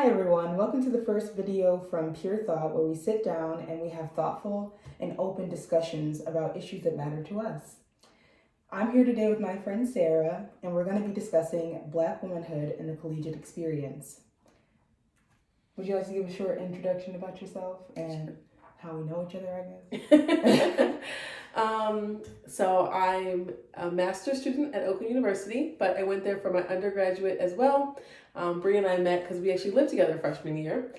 Hi everyone, welcome to the first video from Pure Thought, where we sit down and we have thoughtful and open discussions about issues that matter to us. I'm here today with my friend Sarah, and we're going to be discussing Black womanhood and the collegiate experience. Would you like to give a short introduction about yourself and how we know each other, I guess? So I'm a master's student at Oakland University, but I went there for my undergraduate as well. Bree and I met because we actually lived together freshman year.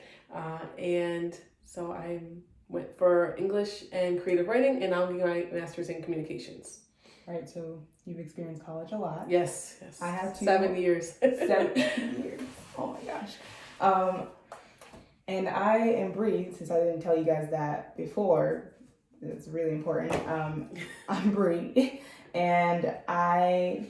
And so I went for English and creative writing, and I'm getting my master's in communications. Right, so you've experienced college a lot. Yes. I have 7 years. 7 years. Oh my gosh. And I am Bree, since I didn't tell you guys that before. It's really important. I'm Bree, and I'm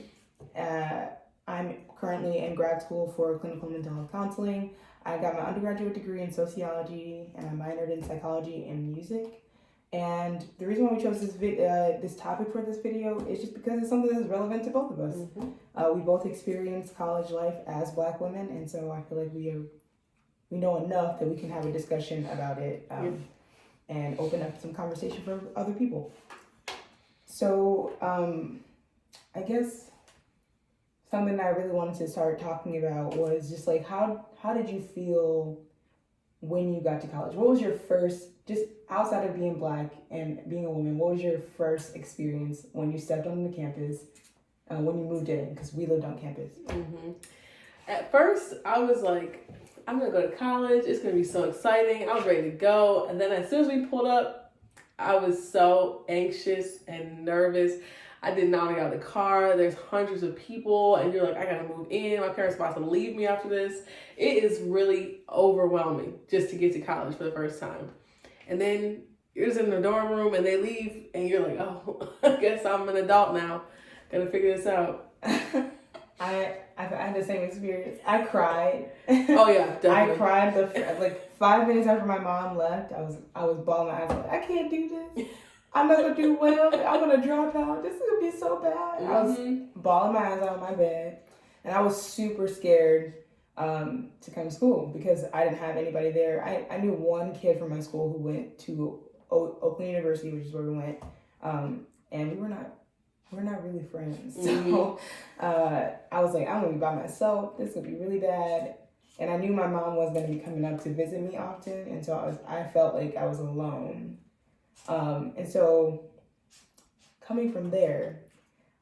currently in grad school for clinical mental health counseling. I got my undergraduate degree in sociology, and I minored in psychology and music. And the reason why we chose this topic for this video is just because it's something that's relevant to both of us. Mm-hmm. We both experienced college life as Black women, and so I feel like we know enough that we can have a discussion about it. And open up some conversation for other people. So I guess something that I really wanted to start talking about was just like how did you feel when you got to college? What was your first, just outside of being Black and being a woman, what was your first experience when you stepped on the campus, when you moved in? Because we lived on campus. Mm-hmm. At first, I was like, I'm going to go to college. It's going to be so exciting. I was ready to go. And then as soon as we pulled up, I was so anxious and nervous. I did not want to get out of the car. There's hundreds of people and you're like, I got to move in. My parents are about to leave me after this. It is really overwhelming just to get to college for the first time. And then you're just in the dorm room and they leave and you're like, oh, I guess I'm an adult now. Got to figure this out. I've had the same experience. I cried. Oh yeah, definitely. I cried like 5 minutes after my mom left. I was bawling my eyes out. I can't do this. I'm not gonna do well. I'm gonna drop out. This is gonna be so bad. Mm-hmm. I was bawling my eyes out on my bed, and I was super scared to come to school because I didn't have anybody there. I knew one kid from my school who went to Oakland University, which is where we went, and we're not really friends. So I was like, I'm going to be by myself. This will be really bad. And I knew my mom was going to be coming up to visit me often. And so I felt like I was alone. And so coming from there,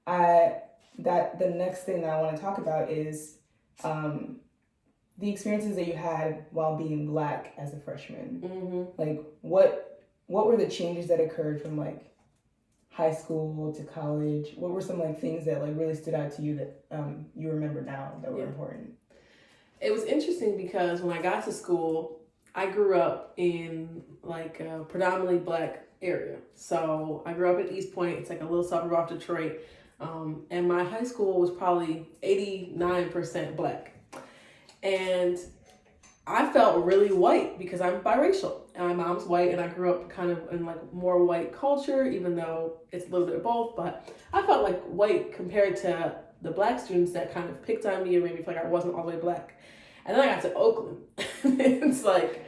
the next thing that I want to talk about is the experiences that you had while being Black as a freshman. Mm-hmm. Like what were the changes that occurred from like high school to college? What were some like things that like really stood out to you that you remember now that were important? It was interesting because when I got to school, I grew up in like a predominantly Black area. So I grew up at East Point. It's like a little suburb of Detroit. And my high school was probably 89% Black. And I felt really white because I'm biracial. And my mom's white, and I grew up kind of in like more white culture, even though it's a little bit of both. But I felt like white compared to the Black students that kind of picked on me and made me feel like I wasn't all the way Black. And then I got to Oakland. It's like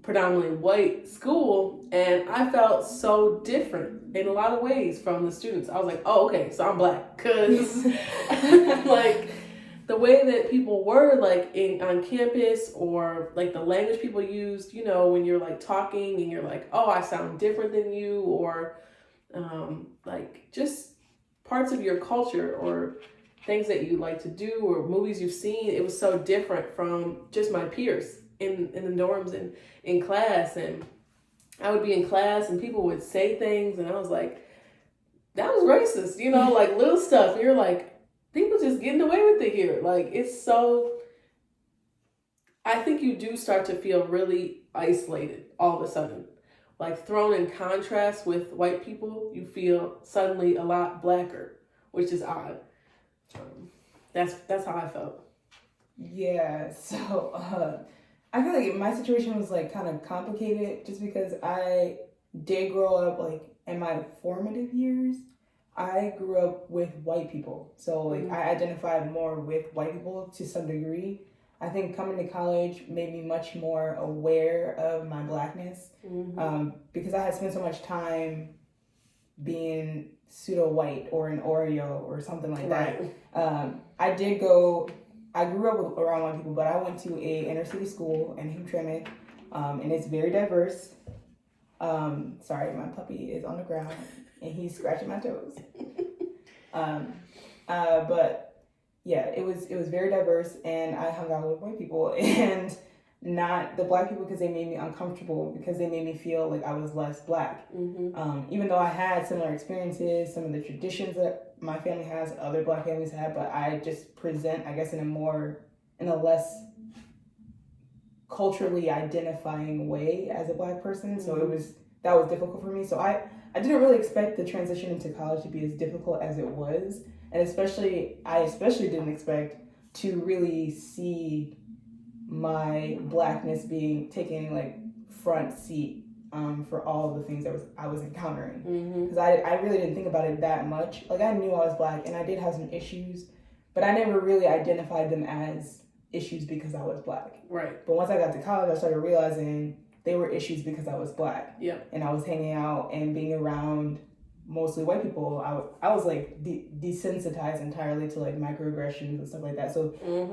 predominantly white school, and I felt so different in a lot of ways from the students. I was like, oh, okay, so I'm Black. Because like the way that people were like on campus, or like the language people used, you know, when you're like talking and you're like, oh, I sound different than you, or like just parts of your culture or things that you like to do or movies you've seen, it was so different from just my peers in the dorms and in class. And I would be in class and people would say things and I was like, that was racist, you know, like little stuff. And you're like, people just getting away with it here. Like, it's so, I think you do start to feel really isolated all of a sudden. Like thrown in contrast with white people, you feel suddenly a lot Blacker, which is odd. That's how I felt. Yeah, so I feel like my situation was like kind of complicated just because I did grow up like in my formative years. I grew up with white people, so like I identified more with white people to some degree. I think coming to college made me much more aware of my Blackness, because I had spent so much time being pseudo white or an Oreo or something like that. I grew up around white people, but I went to a inner city school in Hamtramck, and it's very diverse. Sorry, my puppy is on the ground and he's scratching my toes. But yeah, it was very diverse, and I hung out with white people and not the Black people, because they made me uncomfortable, because they made me feel like I was less Black. Even though I had similar experiences, some of the traditions that my family has, other Black families have, but I just present, I guess, in a less culturally identifying way as a Black person. So that was difficult for me. So I didn't really expect the transition into college to be as difficult as it was. And I especially didn't expect to really see my Blackness being taking like front seat for all of the things that I was encountering. Because I really didn't think about it that much. Like, I knew I was Black and I did have some issues, but I never really identified them as issues because I was Black. Right. But once I got to college, I started realizing they were issues because I was Black. Yep. And I was hanging out and being around mostly white people. I was like desensitized entirely to like microaggressions and stuff like that. So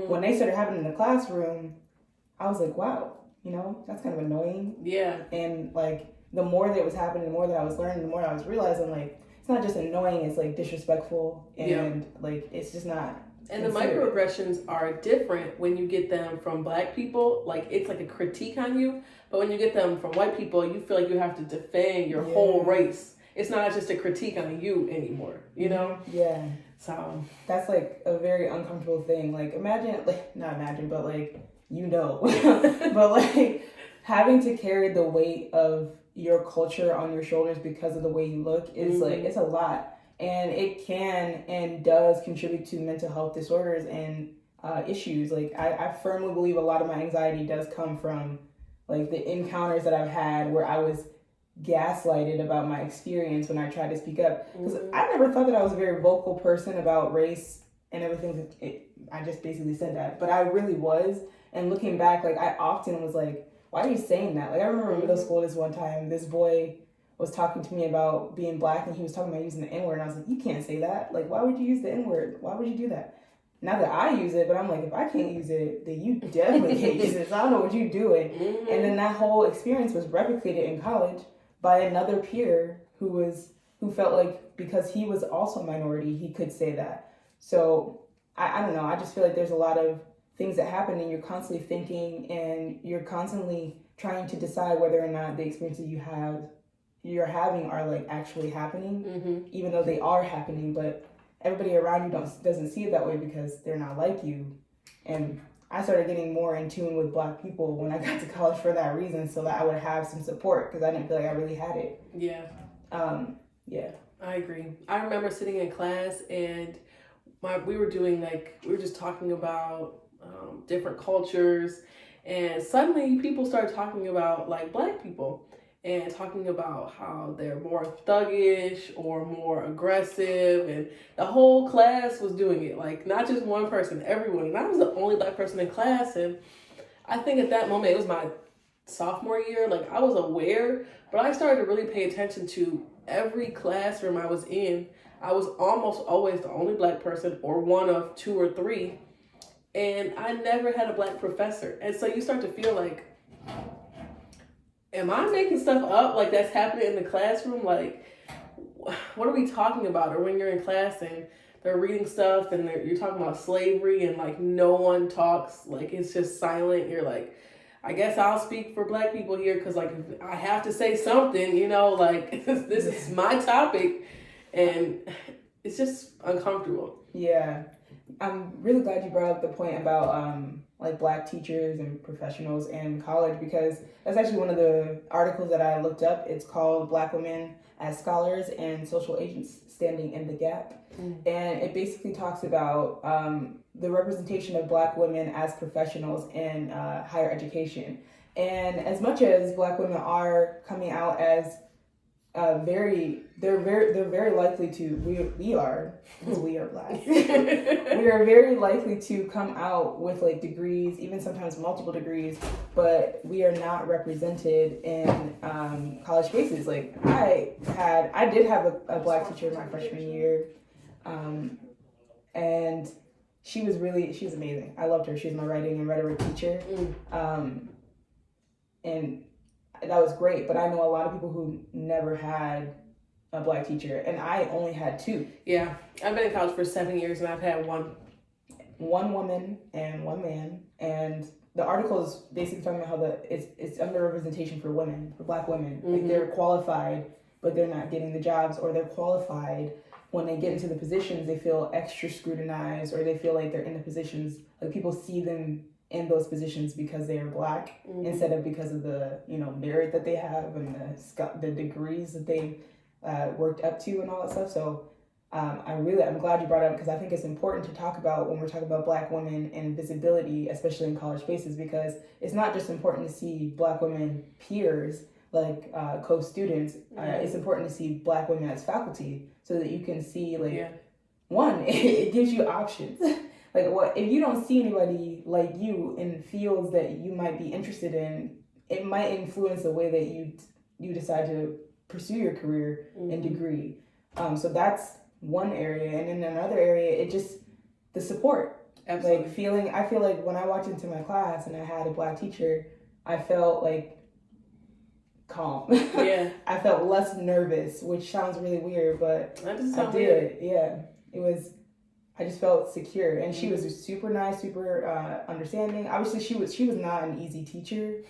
when they started happening in the classroom, I was like, wow, that's kind of annoying. Yeah. And like the more that it was happening, the more that I was learning, the more I was realizing like it's not just annoying, it's like disrespectful, and like it's just not. And the microaggressions are different when you get them from Black people. Like, it's like a critique on you. But when you get them from white people, you feel like you have to defend your whole race. It's not just a critique on you anymore, you know? Yeah. So that's like a very uncomfortable thing. Like, not imagine, but like, but like having to carry the weight of your culture on your shoulders because of the way you look is like, it's a lot. And it can and does contribute to mental health disorders and issues. Like, I firmly believe a lot of my anxiety does come from like the encounters that I've had where I was gaslighted about my experience when I tried to speak up. Because I never thought that I was a very vocal person about race and everything. I just basically said that. But I really was. And looking back, like, I often was like, why are you saying that? Like, I remember in middle school this one time, this boy was talking to me about being Black, and he was talking about using the N-word, and I was like, you can't say that. Like, why would you use the N-word? Why would you do that? Not that I use it, but I'm like, if I can't use it, then you definitely can't use it. So I don't know what you're doing. And then that whole experience was replicated in college by another peer who felt like because he was also a minority, he could say that. So I don't know. I just feel like there's a lot of things that happen, and you're constantly thinking, and you're constantly trying to decide whether or not the experiences you're having are like actually happening, even though they are happening, but everybody around you doesn't see it that way because they're not like you. And I started getting more in tune with Black people when I got to college for that reason, so that I would have some support, because I didn't feel like I really had it. Yeah. Yeah. I agree. I remember sitting in class, and we were just talking about different cultures, and suddenly people started talking about like Black people and talking about how they're more thuggish or more aggressive, and the whole class was doing it, like not just one person, everyone. And I was the only Black person in class, and I think at that moment, it was my sophomore year, like I was aware, but I started to really pay attention to every classroom I was in. I was almost always the only Black person, or one of two or three, and I never had a Black professor. And so you start to feel like, am I making stuff up? Like, that's happening in the classroom? Like, what are we talking about? Or when you're in class and they're reading stuff and you're talking about slavery, and like no one talks, like it's just silent. You're like, I guess I'll speak for Black people here, because like I have to say something, like this is my topic, and it's just uncomfortable. Yeah. I'm really glad you brought up the point about like Black teachers and professionals in college, because that's actually one of the articles that I looked up. It's called Black Women as Scholars and Social Agents Standing in the Gap. And it basically talks about the representation of Black women as professionals in higher education. And as much as Black women are coming out as they're very likely to, we are, because we are Black, we are very likely to come out with like degrees, even sometimes multiple degrees, but we are not represented in college spaces. Like I did have a Black teacher my freshman year, and she was amazing. I loved her. She was my writing and rhetoric teacher, and that was great. But I know a lot of people who never had a Black teacher, and I only had two. Yeah, I've been in college for 7 years, and I've had one woman and one man. And the article is basically talking about how it's underrepresentation for women, for Black women. Like they're qualified, but they're not getting the jobs, or they're qualified. When they get into the positions, they feel extra scrutinized, or they feel like they're in the positions, like people see them in those positions because they are Black instead of because of the merit that they have and the degrees that they worked up to and all that stuff. So I'm glad you brought it up, because I think it's important to talk about when we're talking about Black women and visibility, especially in college spaces, because it's not just important to see Black women peers, like co-students. It's important to see Black women as faculty, so that you can see one, it gives you options. Like what if you don't see anybody like you in fields that you might be interested in, it might influence the way that you decide to pursue your career and degree. So that's one area, and in another area, it just the support. Absolutely. I feel like when I walked into my class and I had a Black teacher, I felt like calm. Yeah. I felt less nervous, which sounds really weird, but that doesn't sound I did. weird. Yeah, it was. I just felt secure, and she was super nice, super understanding. Obviously, she was not an easy teacher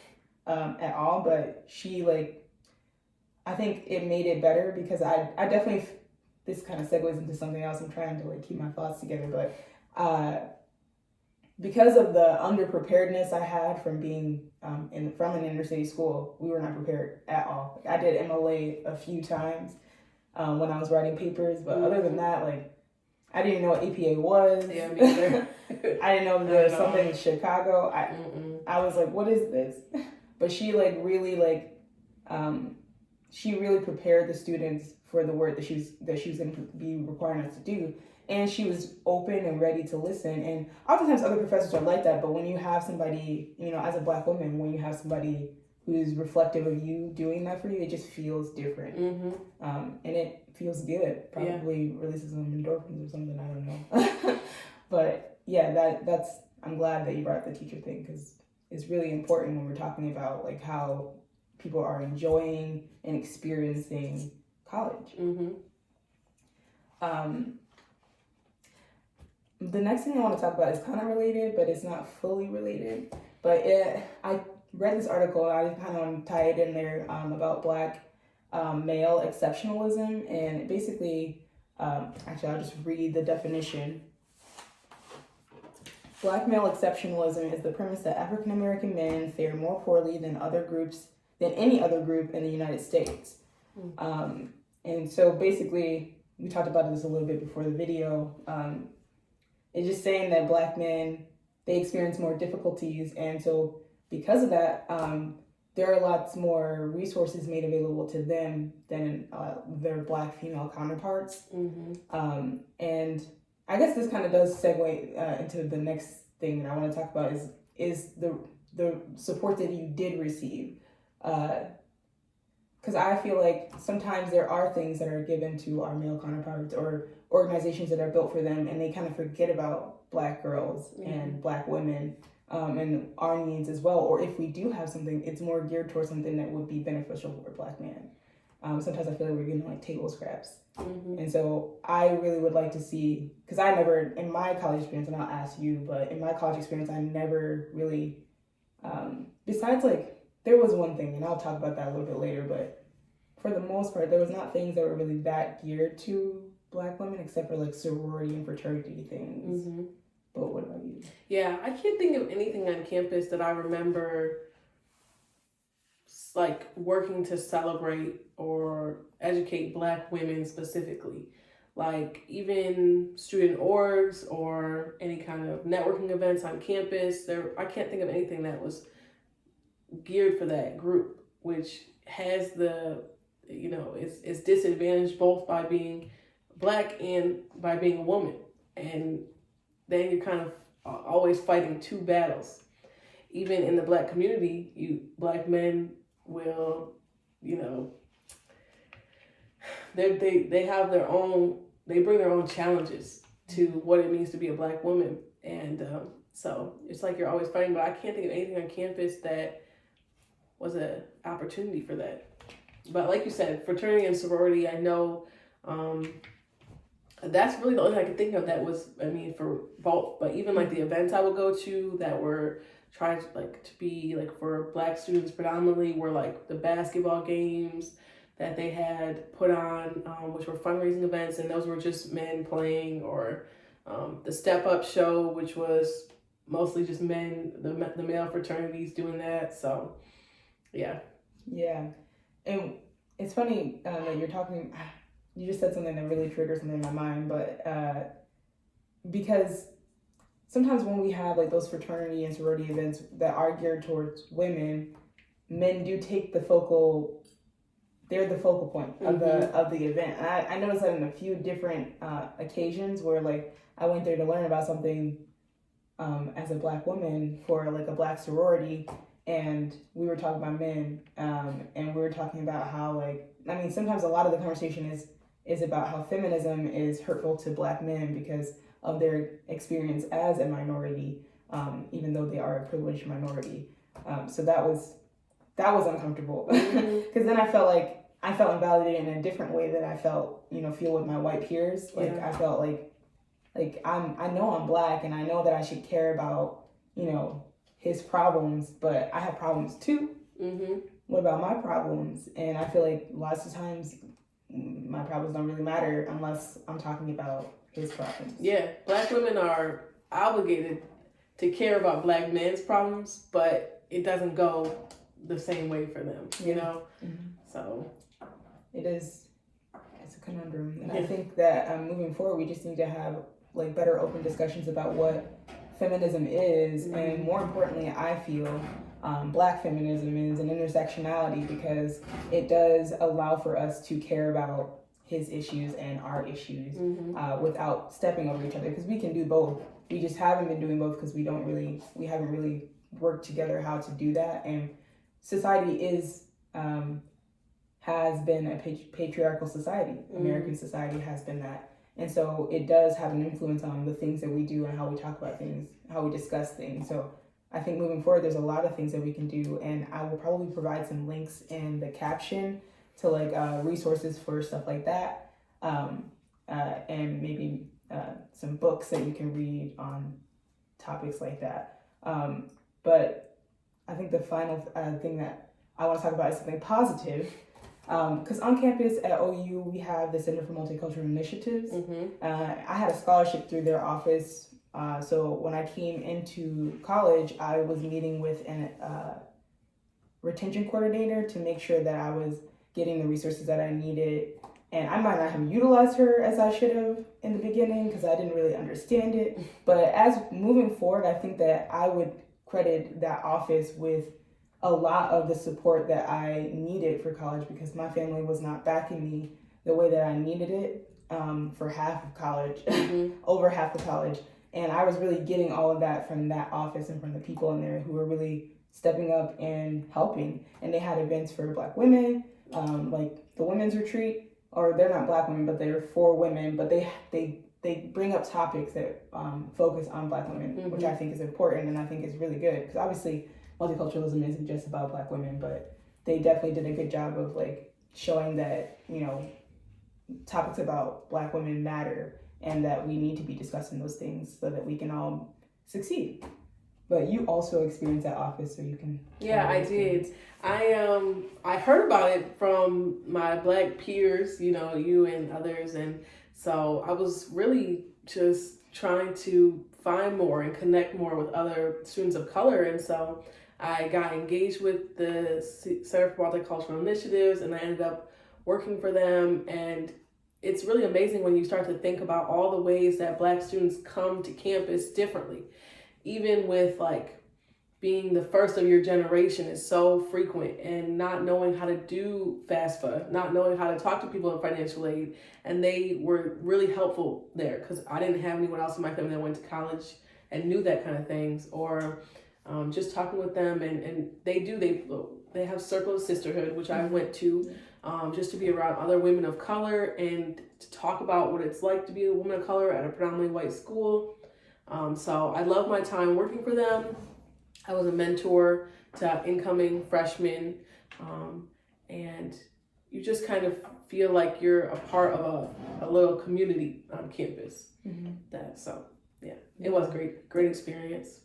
at all, but she I think it made it better, because I definitely, this kind of segues into something else. I'm trying to keep my thoughts together, but because of the underpreparedness I had from being from an inner city school, we were not prepared at all. I did MLA a few times when I was writing papers, but other than that, I didn't even know what APA was. Yeah, me either. I didn't know there was something in Chicago. I was like, what is this? But she really she really prepared the students for the work that she was going to be requiring us to do. And she was open and ready to listen. And oftentimes other professors are like that, but when you have somebody, as a Black woman, when you have somebody who's reflective of you doing that for you, it just feels different. And it feels good. Probably releases some endorphins or something, I don't know. But yeah, I'm glad that you brought up the teacher thing, because it's really important when we're talking about how people are enjoying and experiencing college. The next thing I want to talk about is kind of related, but it's not fully related. But I read this article, and I just kind of want to tie it in there about Black male exceptionalism. And basically, actually, I'll just read the definition. Black male exceptionalism is the premise that African American men fare more poorly than any other group in the United States. And so basically, we talked about this a little bit before the video. It's just saying that Black men, they experience more difficulties, and so because of that, there are lots more resources made available to them than their Black female counterparts. And I guess this kind of does segue into the next thing that I want to talk about is the support that you did receive. Because I feel like sometimes there are things that are given to our male counterparts or organizations that are built for them, and they kind of forget about Black girls and Black women and our needs as well. Or if we do have something, it's more geared towards something that would be beneficial for a Black man. Sometimes I feel like we're getting table scraps. And so I really would like to see, because I never, in my college experience, and I'll ask you, but in my college experience, I never really, besides there was one thing, and I'll talk about that a little bit later, but for the most part, there was not things that were really that geared to Black women, except for sorority and fraternity things. But what about you? Yeah, I can't think of anything on campus that I remember working to celebrate or educate Black women specifically. Even student orgs or any kind of networking events on campus, I can't think of anything that was geared for that group, which has the is disadvantaged both by being Black and by being a woman. And then you're kind of always fighting two battles. Even in the Black community, Black men will, they have their own, they bring their own challenges to what it means to be a Black woman. And so it's like you're always fighting, but I can't think of anything on campus that was an opportunity for that. But like you said, fraternity and sorority, I know that's really the only thing I could think of that was, for both. But even like the events I would go to that were tried to be like for Black students predominantly were like the basketball games that they had put on, which were fundraising events, and those were just men playing, or the Step Up show, which was mostly just men, the male fraternities doing that. So, yeah. Yeah. And it's funny that you're talking, you just said something that really triggered something in my mind, but because sometimes when we have like those fraternity and sorority events that are geared towards women, men do take they're the focal point of the event. And I noticed that in a few different occasions where like I went there to learn about something as a Black woman for like a Black sorority, and we were talking about men, and we were talking about how sometimes a lot of the conversation is about how feminism is hurtful to Black men because of their experience as a minority, even though they are a privileged minority. So that was uncomfortable because then I felt invalidated in a different way that I felt, feel with my white peers. Like I felt like I know I'm Black and I know that I should care about, his problems, but I have problems too. Mm-hmm. What about my problems? And I feel like lots of times my problems don't really matter unless I'm talking about his problems. Yeah, Black women are obligated to care about Black men's problems, but it doesn't go the same way for them, Mm-hmm. So it's a conundrum. And I think that moving forward, we just need to have like better open discussions about what feminism is, mm-hmm. and more importantly, I feel Black feminism is an intersectionality because it does allow for us to care about his issues and our issues, mm-hmm. Without stepping over each other, because we can do both. We just haven't been doing both because we haven't really worked together how to do that. And society has been a patriarchal society. Mm-hmm. American society has been that. And so it does have an influence on the things that we do and how we talk about things, how we discuss things. So I think moving forward, there's a lot of things that we can do. And I will probably provide some links in the caption to like resources for stuff like that. And maybe some books that you can read on topics like that. But I think the final thing that I want to talk about is something positive. Because on campus at OU, we have the Center for Multicultural Initiatives. Mm-hmm. I had a scholarship through their office. So when I came into college, I was meeting with a retention coordinator to make sure that I was getting the resources that I needed. And I might not have utilized her as I should have in the beginning because I didn't really understand it. But as moving forward, I think that I would credit that office with a lot of the support that I needed for college because my family was not backing me the way that I needed it for half of college, mm-hmm. over half of college. And I was really getting all of that from that office and from the people in there who were really stepping up and helping. And they had events for Black women, like the women's retreat, or they're not Black women, but they're for women, but they bring up topics that focus on Black women, mm-hmm. which I think is important and I think is really good because obviously multiculturalism isn't just about Black women, but they definitely did a good job of like showing that, topics about Black women matter and that we need to be discussing those things so that we can all succeed. But you also experienced that office, so you can. Yeah, I did. I heard about it from my Black peers, you and others. And so I was really just trying to find more and connect more with other students of color. And so I got engaged with the Center for Multicultural Initiatives and I ended up working for them. And it's really amazing when you start to think about all the ways that Black students come to campus differently. Even with like being the first of your generation is so frequent, and not knowing how to do FAFSA, not knowing how to talk to people in financial aid. And they were really helpful there because I didn't have anyone else in my family that went to college and knew that kind of things, or just talking with them. And they have Circle of Sisterhood, which I went to, just to be around other women of color and to talk about what it's like to be a woman of color at a predominantly white school. So I love my time working for them. I was a mentor to incoming freshmen, and you just kind of feel like you're a part of a little community on campus. It was great experience.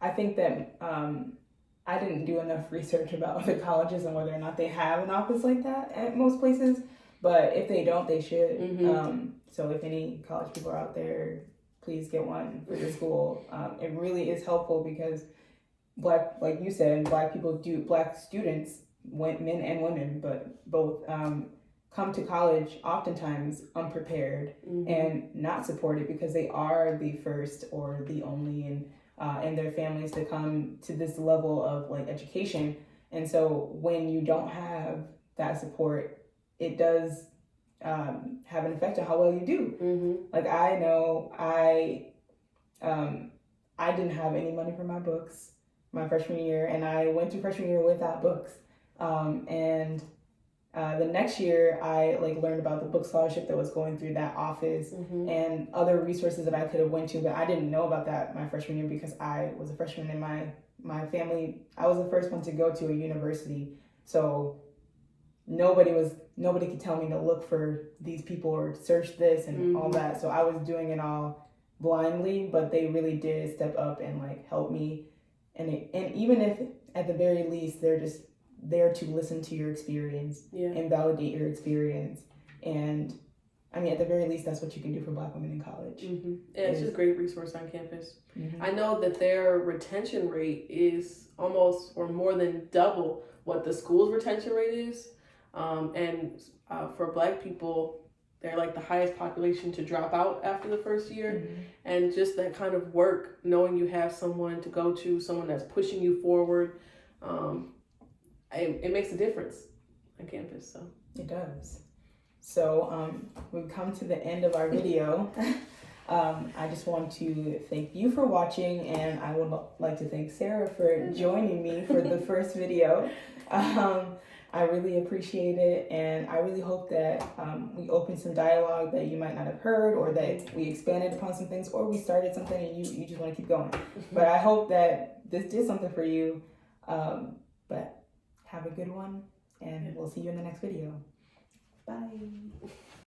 I think that I didn't do enough research about other colleges and whether or not they have an office like that at most places, but if they don't, they should. So if any college people are out there, please get one for your school. It really is helpful because like you said, black students, men and women, but both, come to college oftentimes unprepared and not supported because they are the first or the only in their families to come to this level of like education. And so when you don't have that support, it does have an effect on how well you do. Like I know I didn't have any money for my books my freshman year, and I went through freshman year without books. The next year I learned about the book scholarship that was going through that office and other resources that I could have went to, but I didn't know about that my freshman year because I was a freshman in my family. I was the first one to go to a university, so nobody could tell me to look for these people or search this and all that. So I was doing it all blindly, but they really did step up and help me. And even if at the very least they're just there to listen to your experience and validate your experience. And I mean, at the very least, that's what you can do for Black women in college. Yeah, it's just a great resource on campus. I know that their retention rate is almost or more than double what the school's retention rate is. And for Black people, they're the highest population to drop out after the first year. And just that kind of work, knowing you have someone to go to, someone that's pushing you forward, it makes a difference on campus. So it does. So we've come to the end of our video. I just want to thank you for watching, and I would like to thank Sarah for joining me for the first video. I really appreciate it, and I really hope that we opened some dialogue that you might not have heard, or that we expanded upon some things, or we started something and you just want to keep going. But I hope that this did something for you. But have a good one, and we'll see you in the next video. Bye.